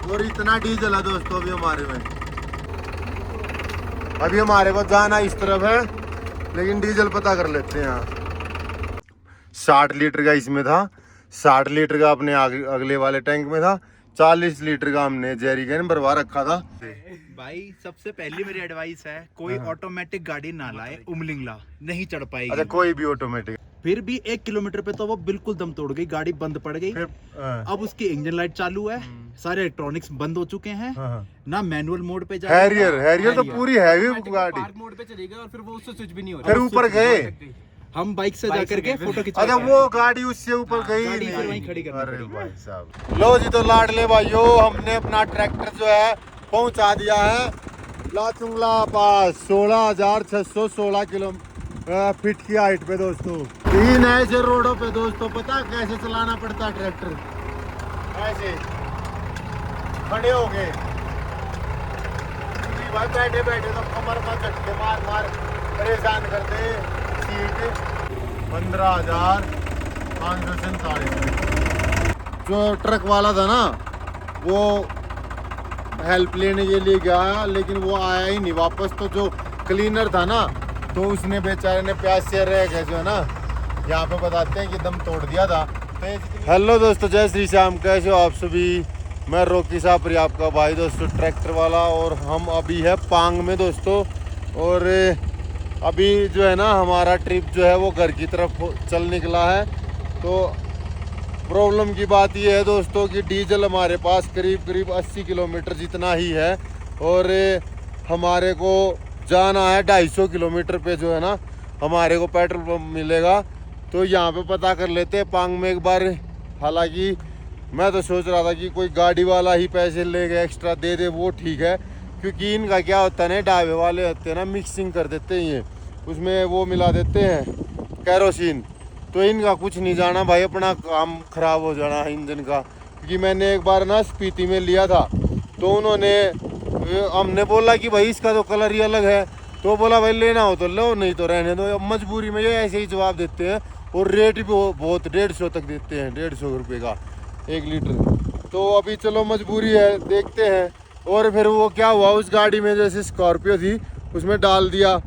और इतना डीजल है दोस्तों अभी हमारे में। अभी हमारे को जाना इस तरफ है, लेकिन डीजल पता कर लेते हैं यहाँ। 60 लीटर का इसमें था, 60 लीटर का अपने अगले वाले टैंक में था, 40 लीटर का हमने जेरी कैन भरवा रखा था। भाई सबसे पहली मेरी एडवाइस है, कोई ऑटोमेटिक गाड़ी ना लाए, उमलिंगला नहीं चढ़ पाएगी। अच्छा, कोई भी ऑटोमेटिक। फिर भी 1 किलोमीटर पे तो वो बिल्कुल दम तोड़ गई, गाड़ी बंद पड़ गई। अब उसकी इंजन लाइट चालू है, सारे इलेक्ट्रॉनिक्स बंद हो चुके हैं, ना मैनुअल मोड पे जा। हैरियर तो पूरी हैवी गाड़ी पार्क मोड पे चलेगा और फिर वो उससे स्विच भी नहीं हो फिर ऊपर गए हम बाइक से जाकर के फोटो खिंचा। अच्छा, वो गाड़ी उससे ऊपर गई गाड़ी नहीं। फिर वहीं खड़ी करनी अरे पड़ी। भाई साहब, लो जी, तो लाडले भाइयों हमने अपना ट्रैक्टर जो है पहुंचा दिया है लाचुंगला पास 16,616 किलो फीट की हाइट पे दोस्तों। 3 ऐसे रोडों पे दोस्तों, पता कैसे चलाना पड़ता है ट्रैक्टर, ऐसे खड़े हो गए भाई, बैठे बैठे तो कमर में झटके मार मार परेशान करते। सीट 15,547। जो ट्रक वाला था ना, वो हेल्प लेने के लिए गया, लेकिन वो आया ही नहीं वापस। तो जो क्लीनर था ना, तो उसने बेचारे ने प्यास से रह गए जो है ना, यहाँ पे बताते हैं कि दम तोड़ दिया था। हेलो दोस्तों, जय श्री श्याम, कैसे हो आप सभी। मैं रोकी सापरी आपका भाई दोस्तों, ट्रैक्टर वाला। और हम अभी है पांग में दोस्तों, और अभी जो है ना हमारा ट्रिप जो है वो घर की तरफ चल निकला है। तो प्रॉब्लम की बात ये है दोस्तों कि डीजल हमारे पास करीब 80 किलोमीटर जितना ही है, और हमारे को जाना है 250 किलोमीटर पे जो है ना हमारे को पेट्रोल पंप मिलेगा। तो यहाँ पे पता कर लेते हैं पांग में एक बार। हालांकि मैं तो सोच रहा था कि कोई गाड़ी वाला ही पैसे ले गए एक्स्ट्रा दे दे, वो ठीक है, क्योंकि इनका क्या होता है ना, ढाबे वाले होते हैं ना, मिक्सिंग कर देते हैं ये, उसमें वो मिला देते हैं कैरोसिन। तो इनका कुछ नहीं जाना भाई, अपना काम खराब हो जाना है इंजन का। क्योंकि मैंने एक बार ना स्पीति में लिया था, तो उन्होंने हमने बोला कि भाई इसका तो कलर ही अलग है, तो बोला भाई लेना हो तो लो, नहीं तो रहने दो। मजबूरी में ये ऐसे ही जवाब देते हैं, और रेट भी बहुत 150 तक देते हैं, 150 रुपये का 1 लीटर। तो अभी चलो मजबूरी है, देखते हैं। और फिर वो क्या हुआ, उस गाड़ी में जैसे स्कॉर्पियो थी उसमें डाल दिया।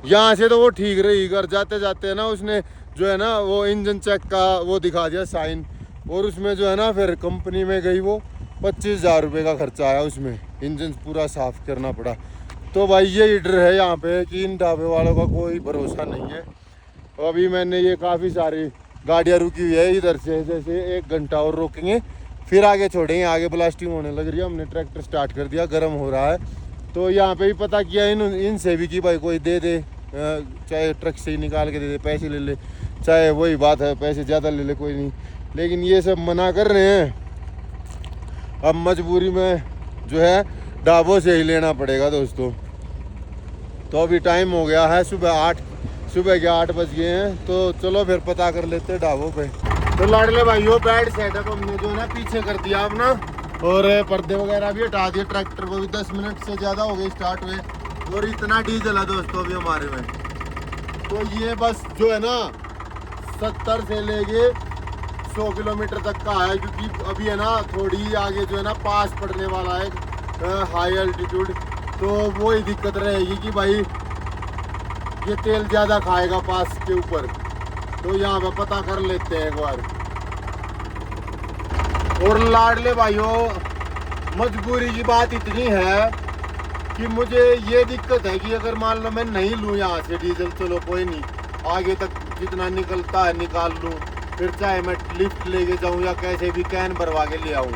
यहाँ से तो वो ठीक रही, घर जाते जाते है ना उसने जो है ना वो इंजन चेक का वो दिखा दिया साइन, और उसमें जो है ना फिर कंपनी में गई, वो 25,000 रुपये का खर्चा आया, उसमें इंजन पूरा साफ करना पड़ा। तो भाई ये डर है यहाँ पे कि इन ढाबे वालों का कोई भरोसा नहीं है। तो अभी मैंने ये काफ़ी सारी गाड़ियाँ रुकी हुई है इधर से, जैसे 1 घंटा और रोकेंगे फिर आगे छोड़ेंगे। आगे ब्लास्टिंग होने लग रही है, हमने ट्रैक्टर स्टार्ट कर दिया, गर्म हो रहा है। तो यहाँ पे भी पता किया इनसे भी कि भाई कोई दे दे, चाहे ट्रक से ही निकाल के दे दे, पैसे ले ले, चाहे वही बात है पैसे ज़्यादा ले ले कोई नहीं, लेकिन ये सब मना कर रहे हैं। अब मजबूरी में जो है ढाबों से ही लेना पड़ेगा दोस्तों। तो अभी टाइम हो गया है सुबह के 8 बज गए हैं। तो चलो फिर पता कर लेते हैं ढाबों पे। तो लाडले भाइयों, बेड सेटअप हमने जो है ना पीछे कर दिया अपना, और पर्दे वगैरह भी हटा दिए। ट्रैक्टर को भी 10 मिनट से ज़्यादा हो गए स्टार्ट हुए, और इतना डीजल है दोस्तों अभी हमारे में। तो ये बस जो है ना 70 से लेके 100 किलोमीटर तक का है, क्योंकि अभी है ना थोड़ी आगे जो है ना पास पड़ने वाला है हाई एल्टीट्यूड। तो वही दिक्कत रहेगी कि भाई ये तेल ज़्यादा खाएगा पास के ऊपर। तो यहाँ पे पता कर लेते हैं एक बार। और लाडले भाइयों, मजबूरी की बात इतनी है कि मुझे ये दिक्कत है कि अगर मान लो मैं नहीं लूँ यहाँ से डीजल, चलो कोई नहीं, आगे तक जितना निकलता है निकाल लूँ, फिर चाहे मैं लिफ्ट लेके जाऊँ या कैसे भी कैन भरवा के ले आऊँ।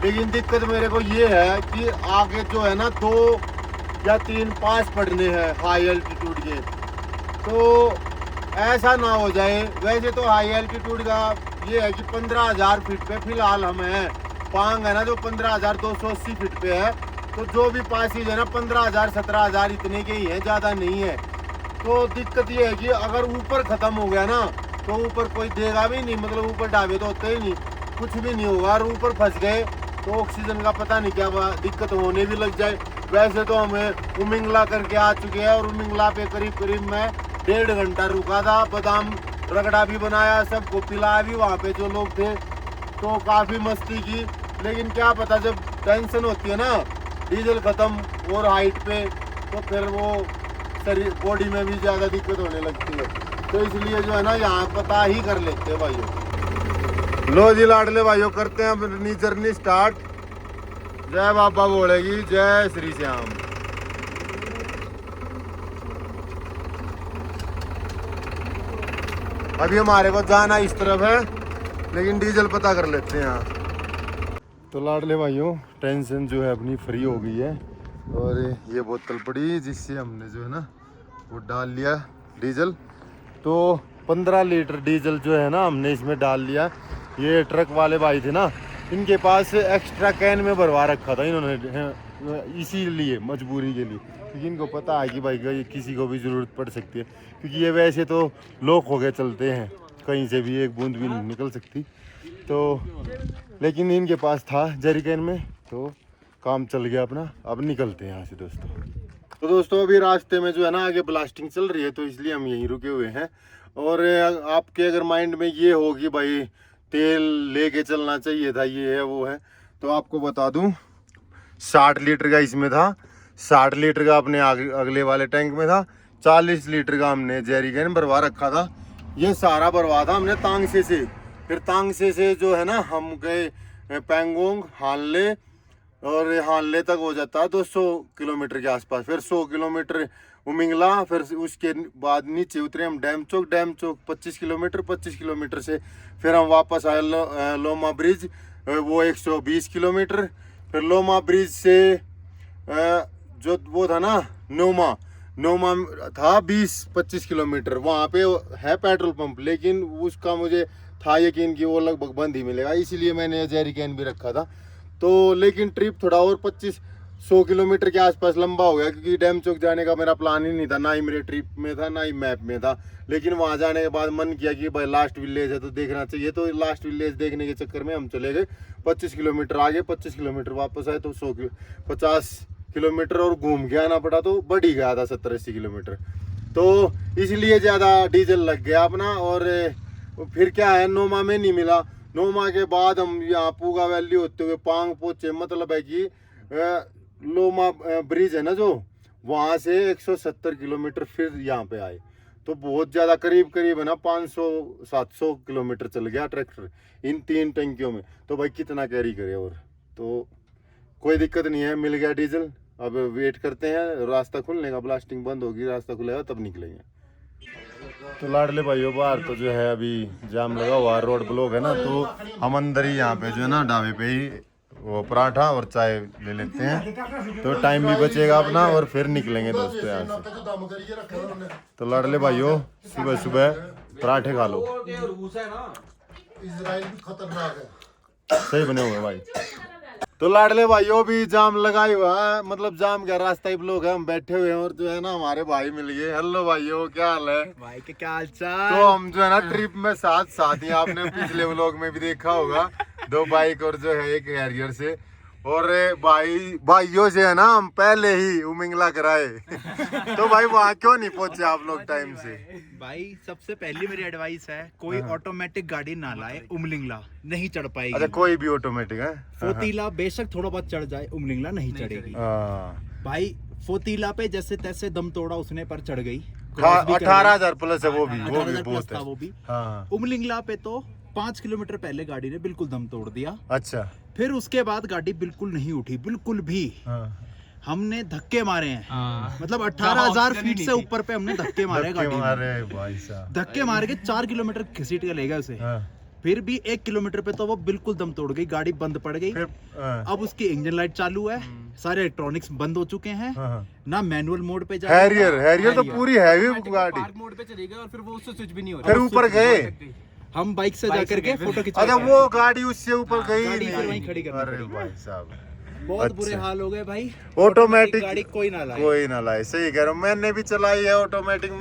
लेकिन दिक्कत मेरे को ये है कि आगे जो है ना 2 या 3 पास पड़ने हैं हाई एल्टीट्यूड के। तो ऐसा ना हो जाए। वैसे तो हाई एल्टीट्यूड का ये है कि 15,000 फीट पे फिलहाल हम हैं। पांग है ना जो 15,280 फीट पे है। तो जो भी पासेज है ना 15,000 17,000 इतने के ही है, ज़्यादा नहीं है। तो दिक्कत ये है कि अगर ऊपर ख़त्म हो गया ना तो ऊपर कोई देगा भी नहीं, मतलब ऊपर ढाबे तो होते ही नहीं, कुछ भी नहीं होगा। और ऊपर फंस गए तो ऑक्सीजन का पता नहीं क्या दिक्कत होने भी लग जाए। वैसे तो हमें उमिंगला करके आ चुके हैं, और उमिंगला पे करीब मैं 1.5 घंटा रुका था। बादाम रगड़ा भी बनाया, सबको पिलाया भी वहाँ पे जो लोग थे। तो काफ़ी मस्ती की। लेकिन क्या पता जब टेंशन होती है ना डीजल खत्म और हाइट पे, तो फिर वो शरीर बॉडी में भी ज़्यादा दिक्कत होने लगती है। तो इसलिए जो है ना यहाँ पता ही कर लेते हैं भाइयों। लो जी लाडले भाइयों, करते हैं अपनी जर्नी स्टार्ट। जय बाबा बोलेगी, जय श्री श्याम। अभी हमारे को जाना इस तरफ है, लेकिन डीजल पता कर लेते हैं यहाँ। तो लाडले भाइयों, टेंशन जो है अपनी फ्री हो गई है, और ये बोतल पड़ी जिससे हमने जो है ना वो डाल लिया डीजल। तो 15 लीटर डीजल जो है ना हमने इसमें डाल लिया। ये ट्रक वाले भाई थे ना, इनके पास एक्स्ट्रा कैन में भरवा रखा था इन्होंने, इसीलिए मजबूरी के लिए, क्योंकि इनको पता है कि भाई किसी को भी ज़रूरत पड़ सकती है, क्योंकि ये वैसे तो लॉक हो गए चलते हैं, कहीं से भी एक बूंद भी नहीं निकल सकती। तो लेकिन इनके पास था जरी कैन में, तो काम चल गया अपना। अब निकलते हैं यहाँ से दोस्तों। तो दोस्तों अभी रास्ते में जो है ना आगे ब्लास्टिंग चल रही है, तो इसलिए हम यहीं रुके हुए हैं। और आपके अगर माइंड में ये हो कि भाई तेल लेके चलना चाहिए था, ये है वो है, तो आपको बता दूं 60 लीटर का इसमें था, 60 लीटर का अपने अगले वाले टैंक में था, 40 लीटर का हमने जेरी कैन भरवा रखा था। ये सारा भरवा था हमने तांगसे से। फिर तांगसे से जो है ना हम गए पैंगोंग, हानले, और हानले तक हो जाता है 200 किलोमीटर के आसपास। फिर 100 किलोमीटर उमिंगला, फिर उसके बाद नीचे उतरे हम डैम चौक 25 किलोमीटर, 25 किलोमीटर से फिर हम वापस आए लोमा ब्रिज, वो 120 किलोमीटर। फिर लोमा ब्रिज से जो वो था ना नोमा था 20-25 किलोमीटर, वहाँ पे है पेट्रोल पंप, लेकिन उसका मुझे था यकीन कि वो लगभग बंद ही मिलेगा, इसीलिए मैंने जेरी कैन भी रखा था। तो लेकिन ट्रिप थोड़ा और 2500 किलोमीटर के आसपास लंबा हो गया, क्योंकि डैम चौक जाने का मेरा प्लान ही नहीं था, ना ही मेरे ट्रिप में था, ना ही मैप में था। लेकिन वहाँ जाने के बाद मन किया कि भाई लास्ट विलेज है तो देखना चाहिए, तो लास्ट विलेज देखने के चक्कर में हम चले गए 25 किलोमीटर आगे, 25 किलोमीटर वापस आए, तो 50 किलोमीटर और घूम के आना पड़ा, तो बढ़ ही गया था 70-80 किलोमीटर। तो इसलिए ज़्यादा डीजल लग गया अपना। और फिर क्या है, नोमा में नहीं मिला। नोमा के बाद हम यहाँ पूगा वैली होते हुए पांग पहुँचे, मतलब है कि लोमा ब्रिज है ना जो, वहाँ से 170 किलोमीटर फिर यहाँ पे आए। तो बहुत ज़्यादा करीब है ना 500-700 किलोमीटर चल गया ट्रैक्टर इन 3 टंकियों में। तो भाई कितना कैरी करे, और तो कोई दिक्कत नहीं है, मिल गया डीजल। अब वेट करते हैं रास्ता खुलने का, ब्लास्टिंग बंद होगी, रास्ता खुलेगा तब निकलेंगे। तो लाडले भाइयों बाहर तो जो है अभी जाम लगा हुआ, रोड ब्लॉक है ना, तो हम अंदर ही यहाँ पे जो है ना ढाबे पे ही वो पराठा और चाय ले लेते हैं, तो टाइम भी बचेगा अपना, और फिर निकलेंगे दोस्तों यहाँ से। तो लाडले भाइयों सुबह सुबह पराठे खा लो, सही बने हुए भाई। तो लाडले भाइयों भी जाम लगाई हुआ है, मतलब जाम का रास्ता ही ब्लॉक है, हम बैठे हुए हैं, और जो है ना हमारे भाई मिल गए। हेलो भाइयों, क्या हाल है भाई के, क्या हाल चाल। तो हम जो है ना ट्रिप में साथ ही, आपने पिछले व्लॉग में भी देखा होगा, 2 बाइक और जो है एक हैरियर से, और भाइयों से है ना हम पहले ही उमिंगला कराए। तो भाई वहाँ क्यों नहीं पहुंचे आप लोग टाइम से? भाई सबसे पहली मेरी एडवाइस है, कोई ऑटोमेटिक गाड़ी ना लाए, उमलिंगला नहीं चढ़ पाएगी। अच्छा, कोई भी ऑटोमेटिक है? फोतीला बेशक थोड़ा बहुत चढ़ जाए, उमलिंगला नहीं चढ़ेगी। भाई फोतीला पे जैसे तैसे दम तोड़ा उसने, पर चढ़ गई। 18,000 प्लस है वो भी, बहुत है वो भी। उमलिंगला पे तो 5 किलोमीटर पहले गाड़ी ने बिल्कुल दम तोड़ दिया। अच्छा। फिर उसके बाद गाड़ी बिल्कुल नहीं उठी, बिल्कुल भी। हमने धक्के मारे हैं, मतलब 18,000 फीट से ऊपर पे हमने धक्के मारे गाड़ी में। धक्के मार के 4 किलोमीटर घसीट के ले गए उसे। फिर भी 1 किलोमीटर पे तो वो बिल्कुल दम तोड़ गई, गाड़ी बंद पड़ गई। अब उसकी इंजन लाइट चालू है, सारे इलेक्ट्रॉनिक्स बंद हो चुके हैं, ना मैनुअल मोड पे जा। हैरियर तो पूरी हैवी गाड़ी मोड पे चली गई, और फिर वो उससे स्विच भी नहीं हो रहा। फिर ऊपर गए हम बाइक से जाकर के फोटो खिंचा। अच्छा, वो गाड़ी उससे ऊपर गई, गाड़ी फिर वहीं खड़ी करनी पड़ी। भाई साहब बहुत बुरे हाल हो गए भाई। ऑटोमेटिक गाड़ी कोई ना लाए, सही कह रहा हूँ। मैंने भी चलाई है ऑटोमेटिक,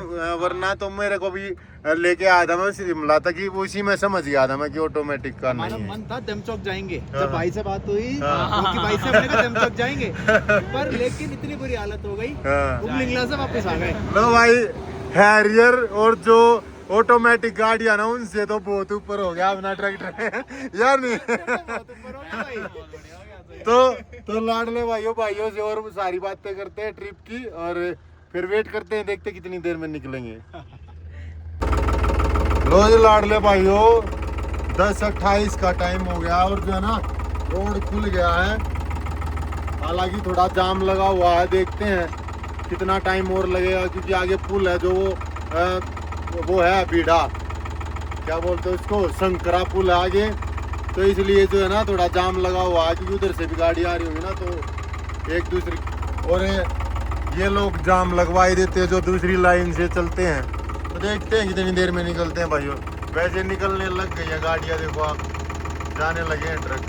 वरना तो मेरे को भी लेके आया था मैं शिमला तक, कि उसी में समझ गया था मैं कि ऑटोमेटिक का नहीं है। मन था दमचौक जाएंगे, जब भाई से बात हुई क्योंकि भाई से हमने कहा दमचौक जाएंगे, पर लेकिन इतनी बुरी हालत हो गई, उमलिंगला से वापस आ गए। लो भाई, हैरियर और जो ऑटोमेटिक गाड़ियां ना उनसे तो बहुत ऊपर हो गया अपना ट्रैक्टर या नहीं। तो लाडले भाइयों से और सारी बातें करते हैं ट्रिप की और फिर वेट करते हैं, देखते कितनी देर में निकलेंगे। लो जी लाडले भाइयों 10:28 का टाइम हो गया और जो है ना रोड खुल गया है। हालांकि थोड़ा जाम लगा हुआ है, देखते हैं कितना टाइम और लगेगा क्योंकि आगे पुल है जो वो है बीड़ा, क्या बोलते हैं उसको, शंकरा पुल है आगे, तो इसलिए जो है ना थोड़ा जाम लगा हुआ है क्योंकि उधर से भी गाड़ी आ रही होगी ना तो एक दूसरी, और ये लोग जाम लगवा ही देते हैं जो दूसरी लाइन से चलते हैं। तो देखते हैं कितनी देर में निकलते हैं भाइयों। वैसे निकलने लग गई है गाड़ियाँ, देखो आप जाने लगे हैं ट्रक।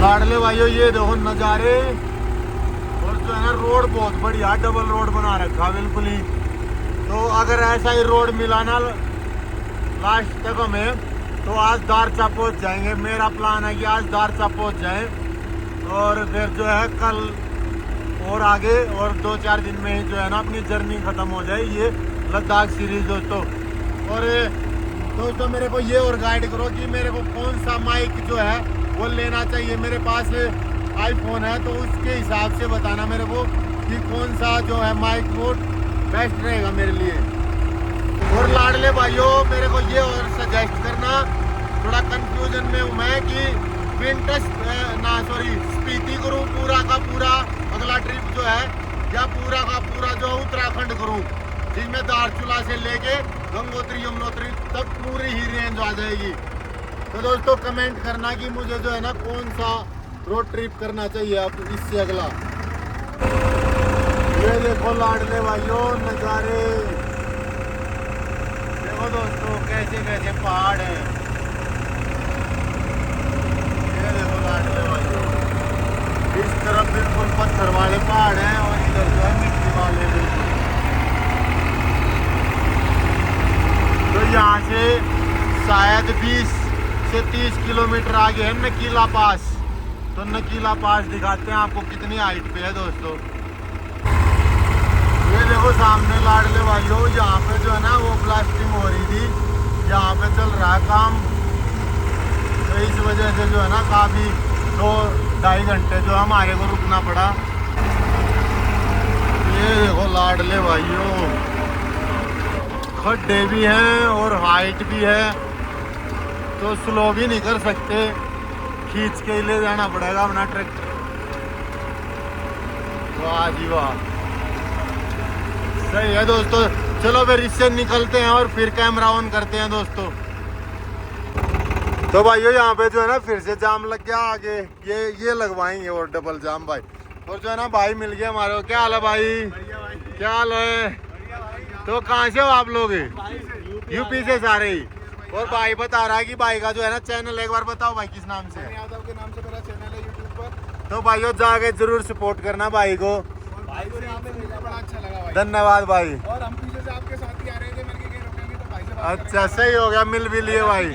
लाडले भाइयों ये देखो नज़ारे, और जो है ना रोड बहुत बढ़िया डबल रोड बना रखा बिल्कुल ही। तो अगर ऐसा ही रोड मिला ना लास्ट तक हमें तो आज दारचा पहुंच जाएंगे। मेरा प्लान है कि आज दारचा पहुंच जाए और फिर जो है कल और आगे और 2-4 दिन में ही जो है ना अपनी जर्नी खत्म हो जाए ये लद्दाख सीरीज दोस्तों। और दोस्तों मेरे को ये और गाइड करो कि मेरे को कौन सा माइक जो है वो लेना चाहिए। मेरे पास आईफोन है तो उसके हिसाब से बताना मेरे को कि कौन सा जो है माइक वो बेस्ट रहेगा मेरे लिए। और लाडले भाइयों मेरे को ये और सजेस्ट करना, थोड़ा कंफ्यूजन में हूँ मैं कि स्पीति करूँ पूरा का पूरा अगला ट्रिप जो है, या पूरा का पूरा जो उत्तराखंड करूँ जिसमें दारचूला से लेके गंगोत्री यमुनोत्री तक पूरी ही रेंज आ जाएगी। तो दोस्तों कमेंट करना कि मुझे जो है ना कौन सा रोड ट्रिप करना चाहिए अब इससे अगला। ये देखो लाडले भाइयों नज़ारे, देखो दोस्तों कैसे कैसे पहाड़ हैं। ये देखो लाडले भाइयों इस तरफ बिल्कुल पत्थर वाले पहाड़ हैं और इधर जो है मिट्टी वाले बिल्कुल। तो यहाँ से शायद 20 से 30 किलोमीटर आगे है नकीला पास। तो नकीला पास दिखाते हैं आपको कितनी हाइट पे है दोस्तों। ये देखो सामने लाडले भाइयों यहाँ पे जो है ना वो ब्लास्टिंग हो रही थी, यहाँ पे चल रहा है काम। तो इस वजह से जो है ना काफ़ी 2-2.5 घंटे जो हमारे को रुकना पड़ा। ये देखो लाडले भाइयों खड्डे भी हैं और हाइट भी है, तो स्लो भी नहीं कर सकते, खींच के ले जाना पड़ेगा अपना ट्रैक्टर। वाह जी वाह, सही है दोस्तों। चलो फिर इससे निकलते हैं और फिर कैमरा ऑन करते हैं दोस्तों। तो भाइयों यहाँ पे जो है ना फिर से जाम लग गया आगे, ये लगवाएंगे और डबल जाम भाई। और जो है ना भाई मिल गया हमारे को। क्या हाल है भाई? क्या हाल है? तो कहाँ से हो आप लोग? यूपी से सारे ही। और भाई बता रहा है कि भाई का जो है ना चैनल, एक बार बताओ भाई किस नाम से? यादव के नाम से मेरा चैनल है यूट्यूब पर। तो भाइयों जाके जरूर सपोर्ट करना भाई को। भाई को आपसे मिलकर बड़ा अच्छा लगा भाई। धन्यवाद भाई। और हम पीछे से आपके साथ ही आ रहे थे, मैंने कहा रुकेंगे तो भाई से बात अच्छा सही हो गया, मिल भी लिए भाई।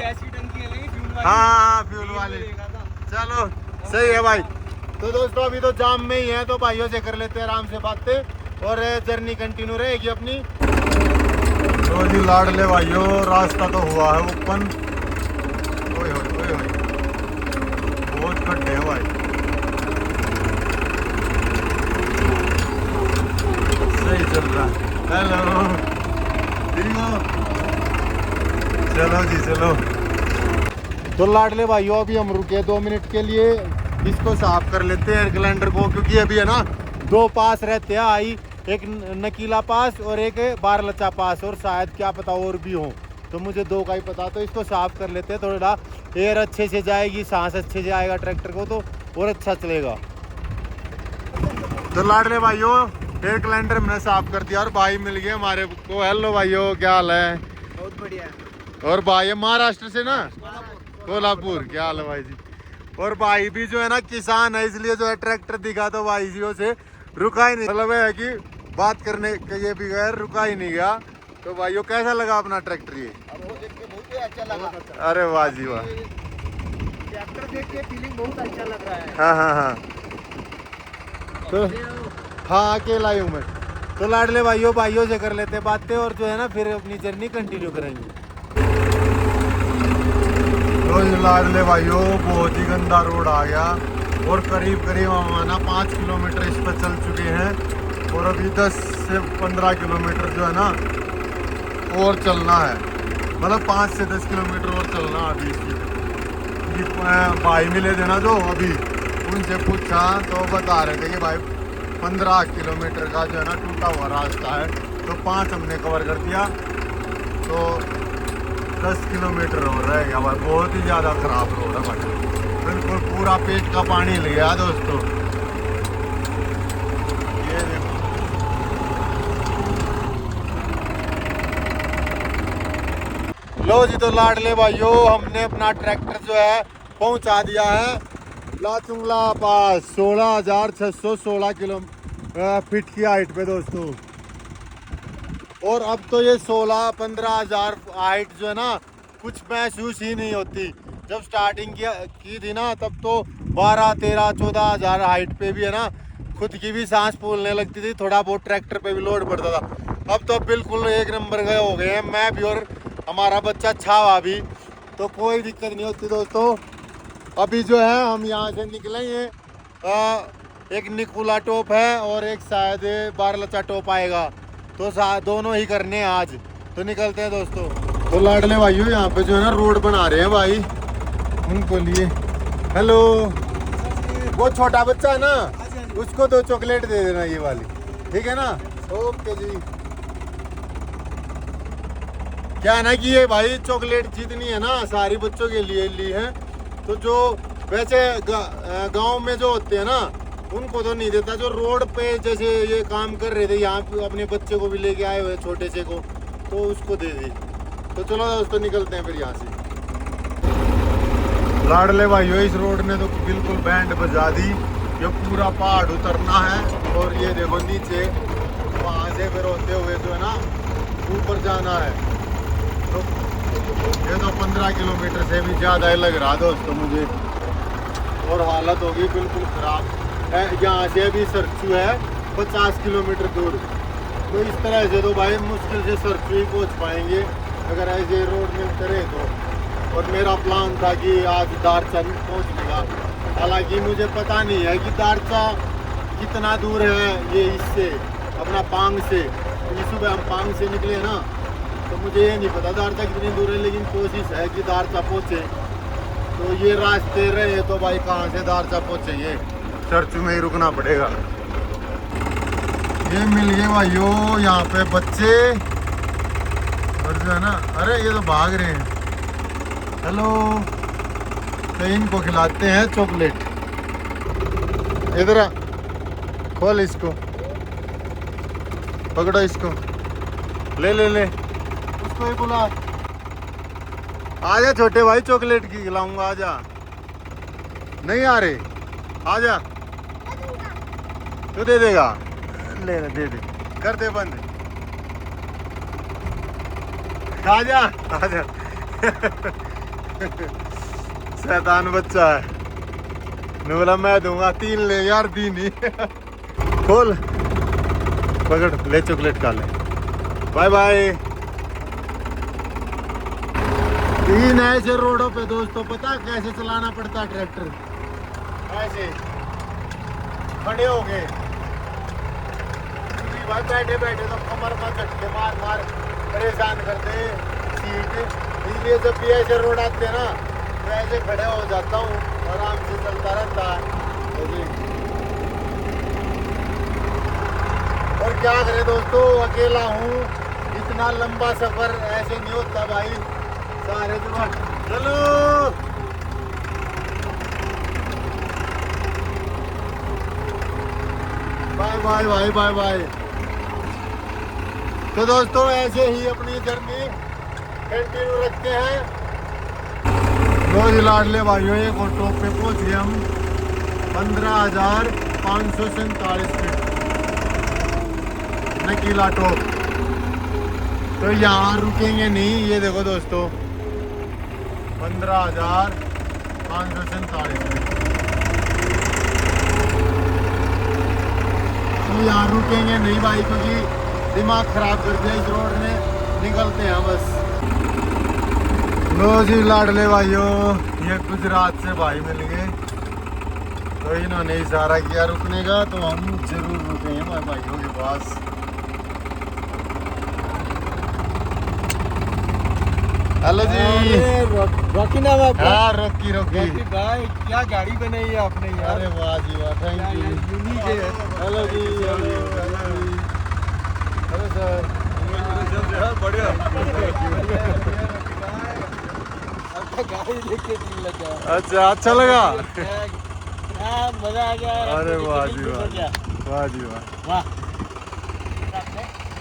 हाँ फ्यूल वाले, चलो सही है भाई। तो दोस्तों अभी तो जाम में ही है, तो भाइयों से कर लेते हैं आराम से बातें और जर्नी कंटिन्यू रहेगी अपनी। तो जी लाडले भाइयों रास्ता तो हुआ है ओपन। ओए होए बहुत खड्डे हैं भाई, सही चल रहा है। हेलो ठीक हो? चलो जी चलो। तो लाडले भाइयों अभी हम रुके 2 मिनट के लिए, इसको साफ कर लेते हैं ग्लैंडर को, क्योंकि अभी है ना 2 पास रहते हैं आई, एक नकीला पास और एक बारलचा पास, और शायद क्या पता और भी हो, तो मुझे 2 का ही पता। तो इसको साफ कर लेते हैं, थोड़ा एयर अच्छे से जाएगी, सांस अच्छे से आएगा ट्रैक्टर को तो और अच्छा चलेगा। तो लाडले भाइयों एयर ग्लैंडर मैंने साफ कर दिया और भाई मिल गए हमारे को। हेलो भाइयों क्या हाल है? बहुत बढ़िया। और भाई है महाराष्ट्र से ना, कोल्हापुर। क्या हाल है भाई जी? और भाई भी जो है ना किसान है, इसलिए जो है ट्रैक्टर दिखा तो भाई जी से रुका ही नहीं, मतलब है कि बात करने के ये भी गए, रुका ही नहीं गया। तो भाइयों कैसा लगा अपना ट्रैक्टर ये? बहुत ही अच्छा लगा। अरे वाह जी वाह, ट्रैक्टर देख के फीलिंग बहुत अच्छा लग रहा है। हाँ हाँ हाँ। तो हाँ अकेला ही हूँ मैं। तो लाडले भाइयों से कर लेते बातें और जो है ना फिर अपनी जर्नी कंटिन्यू करेंगे। तो लाडले भाइयों बहुत ही गंदा रोड आ गया और करीब हम ना 5 किलोमीटर इस पर चल चुके हैं और अभी 10 से 15 किलोमीटर जो है ना और चलना है, मतलब 5 से 10 किलोमीटर और चलना अभी इसकी। भाई मिले थे ना जो अभी, उनसे पूछा तो बता रहे थे कि भाई 15 किलोमीटर का जो है ना टूटा हुआ रास्ता है, तो 5 हमने कवर कर दिया, तो 10 किलोमीटर हो रहा है भाई। बहुत ही ज़्यादा ख़राब रोड है भाई, बिल्कुल पूरा पेट का पानी ले गया दोस्तों। ये देखो लो जी, तो लाडले भाइयों हमने अपना ट्रैक्टर जो है पहुंचा दिया है लाचुंगला पास 16,616 किलो फीट की हाइट पे दोस्तों। और अब तो ये 16-15 हज़ार हाइट जो है ना कुछ महसूस ही नहीं होती। जब स्टार्टिंग की थी ना तब तो 12-13-14 हज़ार हाइट पे भी है ना खुद की भी सांस फूलने लगती थी, थोड़ा बहुत ट्रैक्टर पे भी लोड पड़ता था। अब तो बिल्कुल एक नंबर गए हो गए हैं, मैं भी और हमारा बच्चा छावा भी, तो कोई दिक्कत नहीं होती दोस्तों। अभी जो है हम यहाँ से निकलेंगे, एक निकुला टॉप है और एक शायद बारलचा टॉप आएगा, तो दोनों ही करने हैं आज, तो निकलते हैं दोस्तों। तो लाडले भाइयों यहाँ पे जो है ना रोड बना रहे हैं भाई उनको लिए। हेलो, वो छोटा बच्चा है ना उसको 2 चॉकलेट दे देना ये वाली, ठीक है ना? ओके जी। क्या है ना कि ये भाई चॉकलेट जितनी है ना सारी बच्चों के लिए ली है, तो जो वैसे गांव में जो होते हैं ना उनको तो नहीं देता। जो रोड पे जैसे ये काम कर रहे थे यहाँ पे अपने बच्चे को भी लेके आए हुए छोटे से को, तो उसको दे दी। तो चलो दोस्तों निकलते हैं फिर यहाँ से। लाडले भाइयों इस रोड ने तो बिल्कुल बैंड बजा दी, ये पूरा पहाड़ उतरना है और ये देखो नीचे वहाँ से फिर होते हुए जो है ना ऊपर जाना है। तो ये तो 15 किलोमीटर से भी ज़्यादा ही लग रहा दोस्तों मुझे, और हालत होगी बिल्कुल ख़राब। यहाँ से अभी सरचू है 50 किलोमीटर दूर, तो इस तरह से तो भाई मुश्किल से सरचू ही पहुँच पाएंगे अगर ऐसे रोड में उतरे तो। और मेरा प्लान था कि आज दारचा पहुँचने का, हालांकि मुझे पता नहीं है कि दारचा कितना दूर है ये इससे अपना पांग से। सुबह हम पांग से निकले ना तो मुझे ये नहीं पता दारचा कितनी दूर है, लेकिन कोशिश है कि दारचा पहुँचे। तो ये रास्ते रहे तो भाई कहाँ से दारचा पहुँचेंगे, सरचू में ही रुकना पड़ेगा। ये मिल गए भाइयों यहाँ पे बच्चे, और जो है ना अरे ये तो भाग रहे हैं। हेलो, तो इनको खिलाते हैं चॉकलेट। इधर आ, खोल इसको, पकड़ो इसको, ले ले ले, उसको ही बुला। आजा छोटे भाई चॉकलेट की खिलाऊंगा, आजा। नहीं आ रहे, आजा। तू दे देगा, ले ले दे दे, कर दे बंद, आजा आजा। शैतान बच्चा है, बोला मैं दूंगा 3 ले यार, 3 ही। खोल, पकड़, ले चॉकलेट खा ले, बाय बाय। 3 ऐसे रोडों पे दोस्तों पता कैसे चलाना पड़ता है ट्रैक्टर, ऐसे खड़े हो गए भाई, बैठे बैठे तो कमर में झटके मार मार परेशान करते सीट। इसलिए जब भी ऐसे रोड आते हैं ना तो ऐसे खड़े हो जाता हूँ, आराम से चलता रहता है। और क्या करें दोस्तों, अकेला हूँ, इतना लंबा सफर ऐसे नहीं होता भाई, सारे जुगाड़। चलो bye bye bye bye bye. तो दोस्तों ऐसे ही अपनी जर्नी कंटिन्यू रखते हैं। रोज लाडले भाइयों एक ऑटो पे पहुंच गए हम 15,547 फीट नकीला टॉप। तो यहाँ रुकेंगे नहीं, ये देखो दोस्तों 15,547 फीट, तो यहाँ रुकेंगे नहीं भाई, क्योंकि दिमाग खराब कर दिया इस रोड ने। निकलते हैं बस। लो जी लाडले भाइयों, ये गुजरात से भाई मिल गए, तो इन्होंने इशारा किया रुकने का, तो हम जरूर रुकेंगे हमारे भाइयों के पास। हेलो जी। रॉकी नाम है आपका? हाँ रॉकी रॉकी। रॉकी भाई, क्या गाड़ी बनाई है आपने यार। अरे वाह जी वाह, थैंक यू। यूनिक है। हेलो जी, हेलो सर। बढ़िया। आपका गाड़ी लेके ठीक लगा। अच्छा अच्छा लगा। हाँ, मजा आ गया। अरे वाह जी वाह, वाह जी वाह। वाह।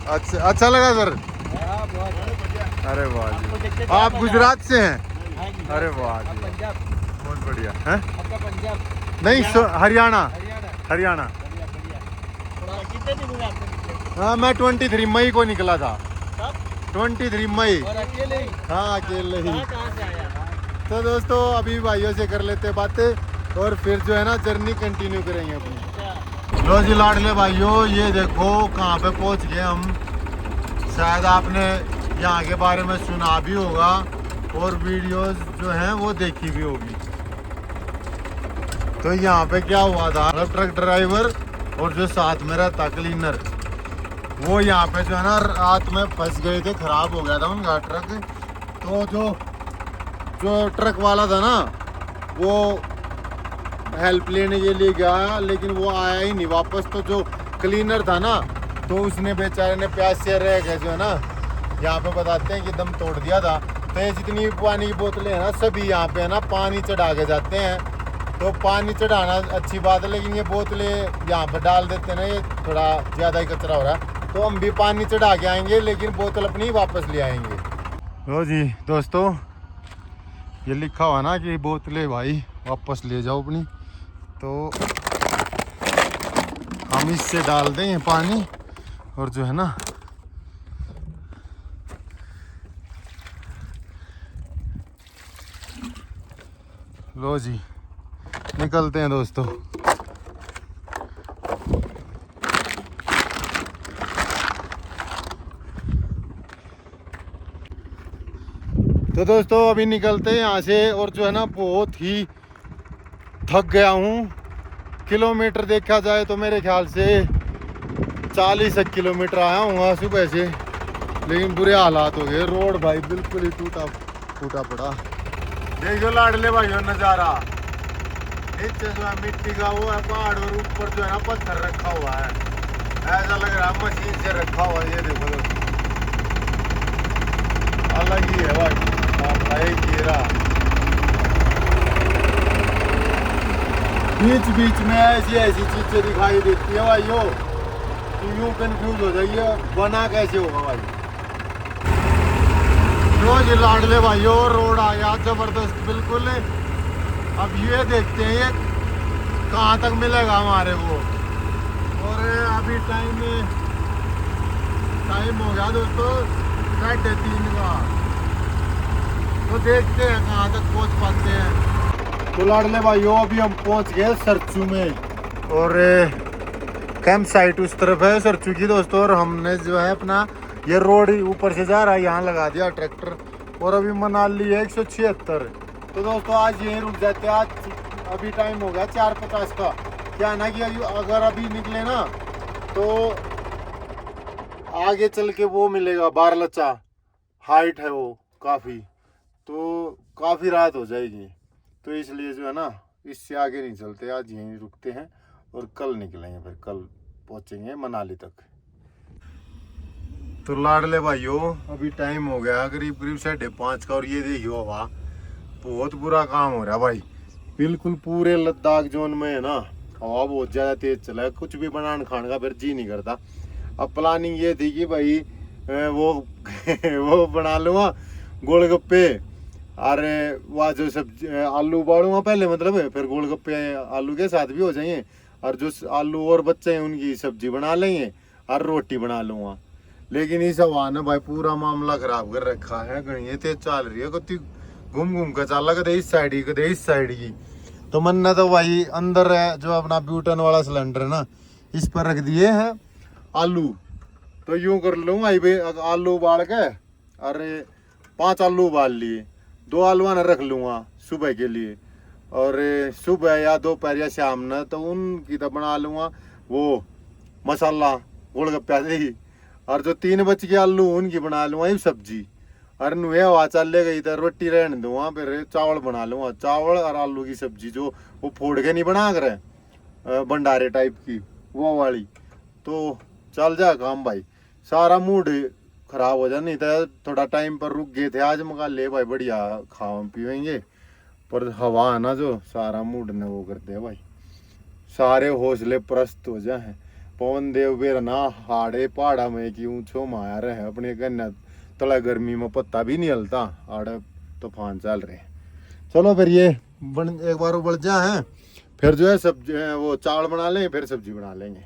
अच्छा अच्छा लगा सर। हाँ, बहुत बढ़िया। अरे वाह जी, देखते आप गुजरात से हैं? हाँ जी। अरे वाह जी, पंजाब। बहुत बढ़िया है। आपका पंजाब? नहीं हरियाणा, हरियाणा। हरियाणा। बढ़िया बढ़िया। कितने दिन हुए आपको? हाँ मैं 23 मई को निकला था। कब? 23 मई। और अकेले ही? हाँ अकेले ही। कहाँ से आया? तो दोस्तों अभी भाइयों से कर लेते बातें, और फिर जो है ना जर्नी कंटिन्यू करेंगे अपनी। लो जी लाडले भाइयों, ये देखो कहाँ पे पहुँच गए हम। शायद आपने यहाँ के बारे में सुना भी होगा और वीडियोस जो हैं वो देखी भी होगी। तो यहाँ पे क्या हुआ था, मतलब ट्रक ड्राइवर और जो साथ में रहता क्लीनर, वो यहाँ पे जो है ना रात में फंस गए थे, खराब हो गया था उनका ट्रक। तो जो ट्रक वाला था ना, वो हेल्प लेने के लिए गया, लेकिन वो आया ही नहीं वापस। तो जो क्लीनर था ना, तो उसने बेचारे ने प्यास से रह गए जो है ना, यहाँ पे बताते हैं कि दम तोड़ दिया था। तो ये जितनी पानी की बोतलें हैं ना, सभी यहाँ पे है ना पानी चढ़ा के जाते हैं। तो पानी चढ़ाना अच्छी बात है, लेकिन ये बोतलें यहाँ पे डाल देते हैं ना, ये थोड़ा ज़्यादा ही कचरा हो रहा है। तो हम भी पानी चढ़ा के आएंगे, लेकिन बोतल अपनी वापस ले आएंगे। लो जी दोस्तों, ये लिखा हुआ ना कि बोतलें भाई वापस ले जाओ अपनी, तो हम इससे डाल दें पानी, और जो है ना लो जी निकलते हैं दोस्तों। तो दोस्तों अभी निकलते हैं यहाँ से, और जो है ना बहुत ही थक गया हूँ। किलोमीटर देखा जाए तो मेरे ख्याल से 40 किलोमीटर आया हूँ सुबह से, लेकिन बुरे हालात हो गए। रोड भाई बिल्कुल ही टूटा फूटा पड़ा। देखो लाडले भाइयों नज़ारा, नीचे जो है मिट्टी का वो है पहाड़, और ऊपर जो है ना पत्थर रखा हुआ है, ऐसा लग रहा है मशीन से रखा हुआ है। ये देखो अलग ही है भाई, गिरा बीच बीच में ऐसी चीजें दिखाई देती है भाइयों, यूं कंफ्यूज हो जाइए बना कैसे होगा भाई। रोज लाडले भाइयों रोड आ गया जबरदस्त बिल्कुल। अब ये देखते हैं ये कहाँ तक मिलेगा हमारे को। और अभी टाइम हो गया दोस्तों 3:30 का, तो देखते हैं कहाँ तक पहुँच पाते हैं। तो लाडले भाइयों अभी हम पहुँच गए सरचू में, और कैंप साइट उस तरफ है सरचू की दोस्तों। और हमने जो है अपना ये रोड ऊपर से जा रहा है, यहाँ लगा दिया ट्रैक्टर, और अभी मनाली है 176। तो दोस्तों आज यहीं रुक जाते हैं। आज अभी टाइम हो गया 4:50 का। क्या ना कि अगर अभी निकले ना तो आगे चल के वो मिलेगा बारलचा, हाइट है वो काफ़ी, तो काफ़ी रात हो जाएगी। तो इसलिए जो है ना इससे आगे नहीं चलते, आज यहीं रुकते हैं और कल निकलेंगे, फिर कल पहुंचेंगे मनाली तक। तो लाडले भाइयों अभी टाइम हो गया करीब 5:30 का, और ये देखियो हवा बहुत बुरा काम हो रहा है भाई। बिल्कुल पूरे लद्दाख जोन में है ना हवा बहुत ज़्यादा तेज चला है, कुछ भी बनाने खाने का फिर जी नहीं करता। अब प्लानिंग ये थी कि भाई वो बना लूँगा गोलगप्पे, अरे वह जो सब्जी आलू उबालूंगा पहले, मतलब फिर गोलगप्पे आलू के साथ भी हो जाएंगे, और जो आलू और बच्चे हैं उनकी सब्जी बना लेंगे और रोटी बना लूँगा। लेकिन इस हवा ने भाई पूरा मामला खराब कर रखा है। घड़ी तेज चल रही है, कति घूम घूम कर चल, कदे इस साइड की कदे इस साइड की। तो मन ने तो भाई अंदर है जो अपना ब्यूटन वाला सिलेंडर है ना, इस पर रख दिए हैं, आलू, तो यूं कर लूँ आई भाई आलू उबाल के, अरे 5 आलू उबाल लिए, 2 आलू ना रख लूँगा सुबह के लिए, और सुबह या दोपहर या शाम न तो उनकी तो बना लूँगा वो मसाला गोलगप्पे से ही, और जो 3 बच के आलू उनकी बना लूँगा सब्जी, और नुहे हवा चल गई तो रोटी रहने दूँगा, फिर चावल बना लूँगा, चावल और आलू की सब्जी जो वो फोड़ के नहीं बना कर भंडारे टाइप की वो वाली, तो चल जा काम भाई। सारा मूड खराब हो जाए, नहीं तो थोड़ा टाइम पर रुक गए थे आज, मगा ले भाई बढ़िया खावा पीवेंगे, पर हवा है ना जो सारा मूड ने वो करते हैं भाई, सारे हौसले प्रस्त हो जाए। पवन देव बेर ना हाड़े पहाड़ा में कि ऊंचो माया रहे अपने गन्ना तला, गर्मी में पत्ता भी नहीं हलता, आड़े तूफान चल रहे। चलो फिर ये एक बार उबल जाए, फिर जो है सब्जी वो चावल बना लेंगे, फिर सब्जी बना लेंगे।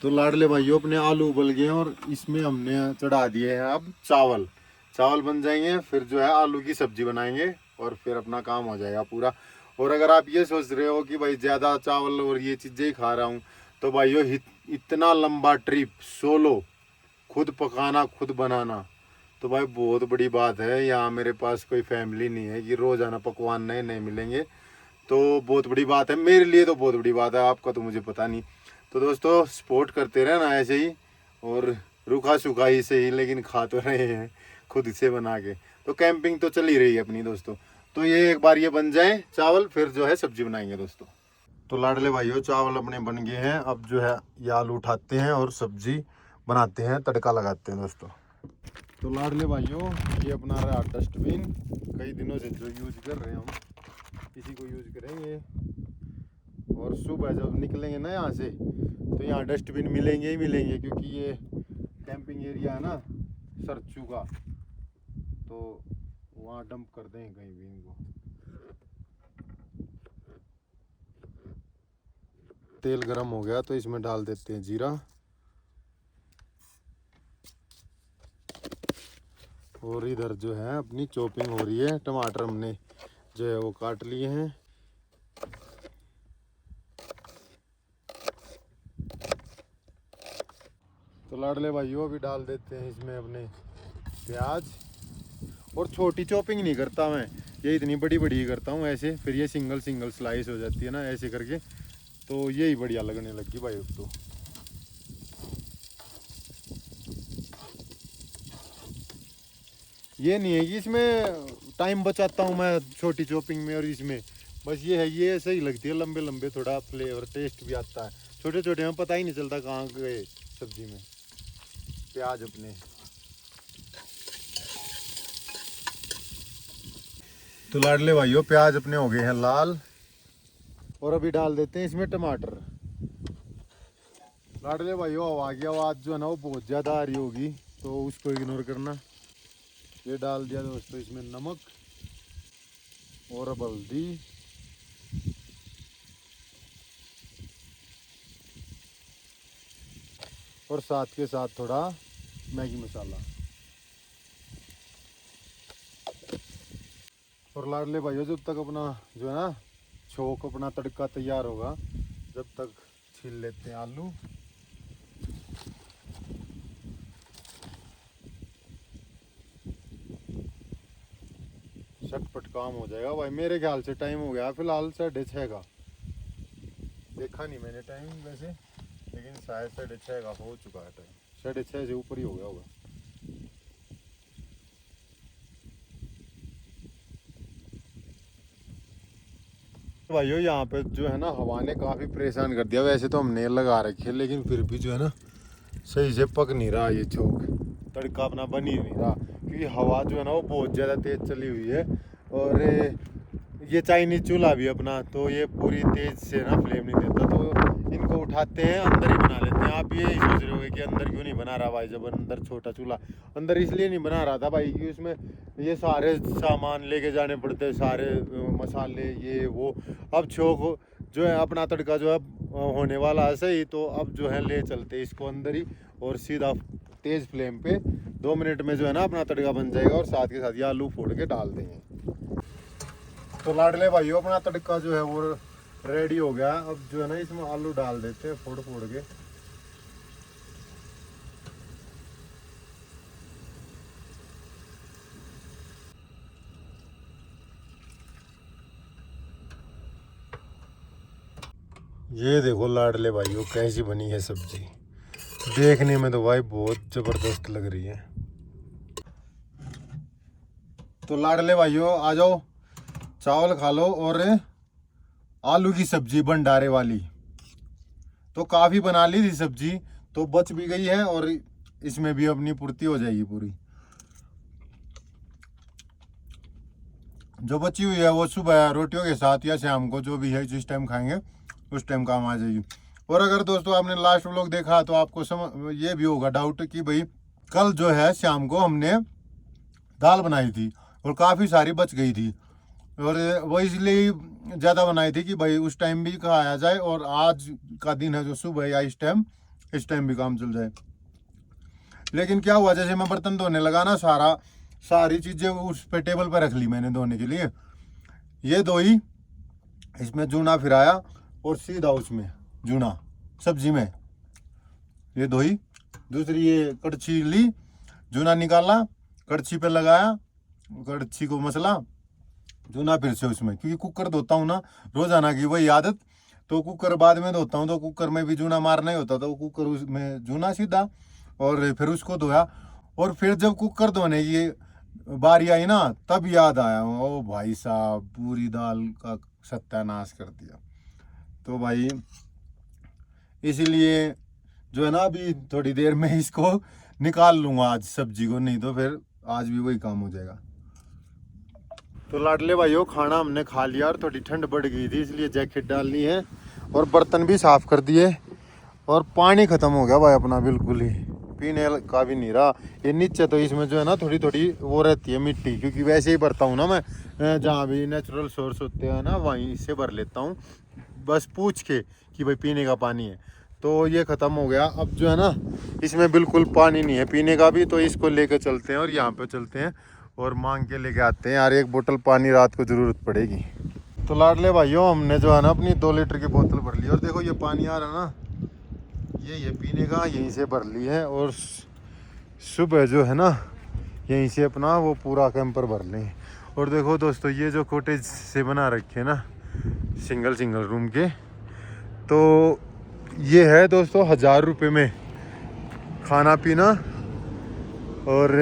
तो लाडले भाइयों अपने आलू उबल गए और इसमें हमने चढ़ा दिए हैं अब चावल, चावल बन जाएंगे, फिर जो है आलू की सब्जी बनाएंगे और फिर अपना काम हो जाएगा पूरा। और अगर आप ये सोच रहे हो कि भाई ज़्यादा चावल और ये चीज़ें ही खा रहा हूँ, तो भाइयों इतना लंबा ट्रिप सोलो, खुद पकाना खुद बनाना, तो भाई बहुत बड़ी बात है। यहाँ मेरे पास कोई फैमिली नहीं है कि रोज़ाना पकवान नए नए मिलेंगे, तो बहुत बड़ी बात है मेरे लिए, तो बहुत बड़ी बात है, आपका तो मुझे पता नहीं। तो दोस्तों सपोर्ट करते रहना ऐसे ही, और रूखा सूखा ही सही लेकिन खा तो रहे हैं खुद से बना के, तो कैंपिंग तो चल ही रही है अपनी दोस्तों। तो ये एक बार ये बन जाए चावल, फिर जो है सब्जी बनाएंगे दोस्तों। तो लाडले भाइयों चावल अपने बन गए हैं, अब जो है ये आलू उठाते हैं और सब्जी बनाते हैं, तड़का लगाते हैं दोस्तों। तो लाडले भाइयों ये अपना रहा डस्टबिन, कई दिनों से जो यूज कर रहे हैं हम, इसी को यूज करेंगे। और सुबह जब निकलेंगे ना यहाँ से, तो यहाँ डस्टबिन मिलेंगे ही मिलेंगे, क्योंकि ये कैंपिंग एरिया है ना सरचू का, तो वहाँ डंप कर देंगे कहीं भी इनको। तेल गरम हो गया तो इसमें डाल देते हैं जीरा, और इधर जो है अपनी चॉपिंग हो रही है, टमाटर हमने जो है वो काट लिए हैं। तो लाडले भाइयों अभी डाल देते हैं इसमें अपने प्याज, और छोटी चॉपिंग नहीं करता मैं, ये इतनी बड़ी बड़ी करता हूँ ऐसे, फिर ये सिंगल सिंगल स्लाइस हो जाती है ना ऐसे करके, तो यही बढ़िया लगने लगी भाई अब तो। ये नहीं है कि इसमें टाइम बचाता हूँ मैं छोटी चॉपिंग में, और इसमें बस ये है, ये सही लगती है लंबे लंबे, थोड़ा फ्लेवर टेस्ट भी आता है, छोटे छोटे में पता ही नहीं चलता कहाँ गए सब्जी में प्याज अपने। तो लाडले भाइयों प्याज अपने हो गए हैं लाल, और अभी डाल देते हैं इसमें टमाटर। लाडले भाइयों आवाज़ जो है ना वो बहुत ज़्यादा आ रही होगी, तो उसको इग्नोर करना। ये डाल दिया दोस्तों इसमें नमक और अब हल्दी, और साथ के साथ थोड़ा मैगी मसाला। और लाडले भाइयों जब तक अपना जो है ना छोक अपना तड़का तैयार होगा, जब तक छील लेते हैं आलू। झटपट काम हो जाएगा भाई, मेरे ख्याल से टाइम हो गया फिलहाल 6:30 का, देखा नहीं मैंने टाइम वैसे, लेकिन शायद 6:30 का हो चुका है टाइम, 6:30 से ऊपर ही हो गया होगा। भाइयों यहाँ पे जो है ना हवा ने काफ़ी परेशान कर दिया, वैसे तो हमने लगा रखी है, लेकिन फिर भी जो है ना सही से पक नहीं रहा ये चौक, तड़का अपना बन ही नहीं रहा, क्योंकि हवा जो है ना वो बहुत ज़्यादा तेज़ चली हुई है। और ये चाइनीज चूल्हा भी अपना, तो ये पूरी तेज़ से ना फ्लेम नहीं देता, तो इनको उठाते हैं अंदर ही बना लेते हैं। आप ये ही सोच रहे होगे कि अंदर क्यों नहीं बना रहा भाई, जब अंदर छोटा चूल्हा, अंदर इसलिए नहीं बना रहा था भाई कि उसमें ये सारे सामान लेके जाने पड़ते, सारे मसाले ये वो। अब छोक जो है अपना तड़का जो है होने वाला है सही, तो अब जो है ले चलते इसको अंदर ही, और सीधा तेज़ फ्लेम पे 2 मिनट में जो है ना अपना तड़का बन जाएगा, और साथ के साथ ये आलू फोड़ के डाल देंगे। तो लाडले भाइयों अपना तड़का जो है वो रेडी हो गया, अब जो है ना इसमें आलू डाल देते हैं फोड़ फोड़ के। ये देखो लाडले भाइयों कैसी बनी है सब्जी, देखने में तो भाई बहुत जबरदस्त लग रही है। तो लाडले भाइयों आ जाओ, चावल खा लो। और आलू की सब्जी भंडारे वाली तो काफी बना ली थी सब्जी, तो बच भी गई है और इसमें भी अपनी पूर्ति हो जाएगी पूरी। जो बची हुई है वो सुबह रोटियों के साथ या शाम को जो भी है जिस टाइम खाएंगे उस टाइम काम आ जाएगी। और अगर दोस्तों आपने लास्ट व्लॉग देखा तो आपको ये भी होगा डाउट कि भाई कल जो है शाम को हमने दाल बनाई थी और काफ़ी सारी बच गई थी, और वो इसलिए ज़्यादा बनाई थी कि भाई उस टाइम भी खाया जाए और आज का दिन है जो सुबह या इस टाइम भी काम चल जाए। लेकिन क्या हुआ, जैसे मैं बर्तन धोने लगा ना, सारी चीज़ें उस पे टेबल पे रख ली मैंने धोने के लिए। ये धोई, इसमें जूना फिराया और सीधा उसमें जूना सब्जी में ये धोई। दूसरी ये कड़छी ली, जूना निकाला, कड़छी पे लगाया, कड़छी को मसला, जूना फिर से उसमें, क्योंकि कुकर धोता हूँ ना रोजाना की वही आदत, तो कुकर बाद में धोता हूँ तो कुकर में भी जूना मारना ही होता, तो कुकर उसमें जूना सीधा और फिर उसको धोया। और फिर जब कुकर धोने की बारी आई ना तब याद आया, ओ भाई साहब पूरी दाल का सत्यानाश कर दिया। तो भाई इसीलिए जो है ना अभी थोड़ी देर में इसको निकाल लूंगा आज सब्जी को, नहीं तो फिर आज भी वही काम हो जाएगा। तो लाडले भाइयों खाना हमने खा लिया और थोड़ी ठंड बढ़ गई थी इसलिए जैकेट डालनी है और बर्तन भी साफ कर दिए और पानी खत्म हो गया भाई अपना बिल्कुल ही, पीने का भी नहीं रहा। ये नीचे तो इसमें जो है ना थोड़ी थोड़ी वो रहती है मिट्टी, क्योंकि वैसे ही भरता हूँ ना मैं, जहाँ भी नेचुरल सोर्स होते हैं ना वहीं से भर लेता हूँ बस पूछ के कि भाई पीने का पानी है। तो ये ख़त्म हो गया, अब जो है ना इसमें बिल्कुल पानी नहीं है पीने का भी, तो इसको लेकर चलते हैं और यहाँ पे चलते हैं और मांग के लेके आते हैं यार, एक बोतल पानी रात को ज़रूरत पड़ेगी। तो लाडले भाइयों हमने जो है ना अपनी 2 लीटर की बोतल भर ली और देखो ये पानी आ रहा ना, ये पीने का यहीं से भर ली है और सुबह जो है ना यहीं से अपना वो पूरा कैंपर भर लें। और देखो दोस्तों ये जो कॉटेज से बना रखे हैं ना सिंगल रूम के, तो ये है दोस्तों 1000 रुपये में खाना पीना और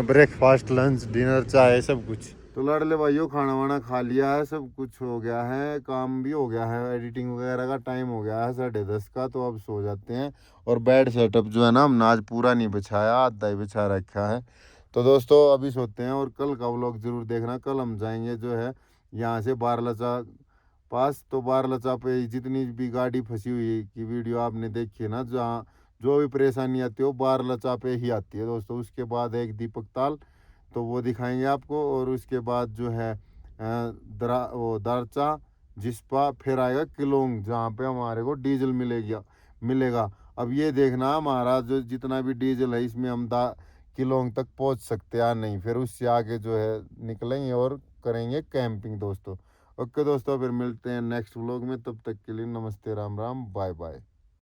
ब्रेकफास्ट लंच डिनर चाय सब कुछ। तो लाडले भाइयों खाना वाना खा लिया है, सब कुछ हो गया है, काम भी हो गया है, एडिटिंग वगैरह का टाइम हो गया है 10:30 का, तो अब सो जाते हैं। और बेड सेटअप जो है ना हमने आज पूरा नहीं बिछाया, आधा ही बिछा रखा है। तो दोस्तों अभी सोते हैं और कल का व्लॉग जरूर देखना। कल हम जाएंगे जो है यहाँ से बारलचा पास, तो बारलचा पे जितनी भी गाड़ी फंसी हुई की वीडियो आपने देखी है ना, जहाँ जो भी परेशानी आती है वो बारलचा पे ही आती है दोस्तों। उसके बाद एक दीपक ताल तो वो दिखाएंगे आपको, और उसके बाद जो है दारचा जिस्पा, फिर आएगा किलोंग जहाँ पे हमारे को डीजल मिलेगा। अब ये देखना हमारा जो जितना भी डीजल है इसमें हम किलोंग तक पहुँच सकते हैं या नहीं, फिर उससे आगे जो है निकलेंगे और करेंगे कैंपिंग दोस्तों। ओके दोस्तों फिर मिलते हैं नेक्स्ट व्लॉग में, तब तक के लिए नमस्ते, राम राम, बाय बाय।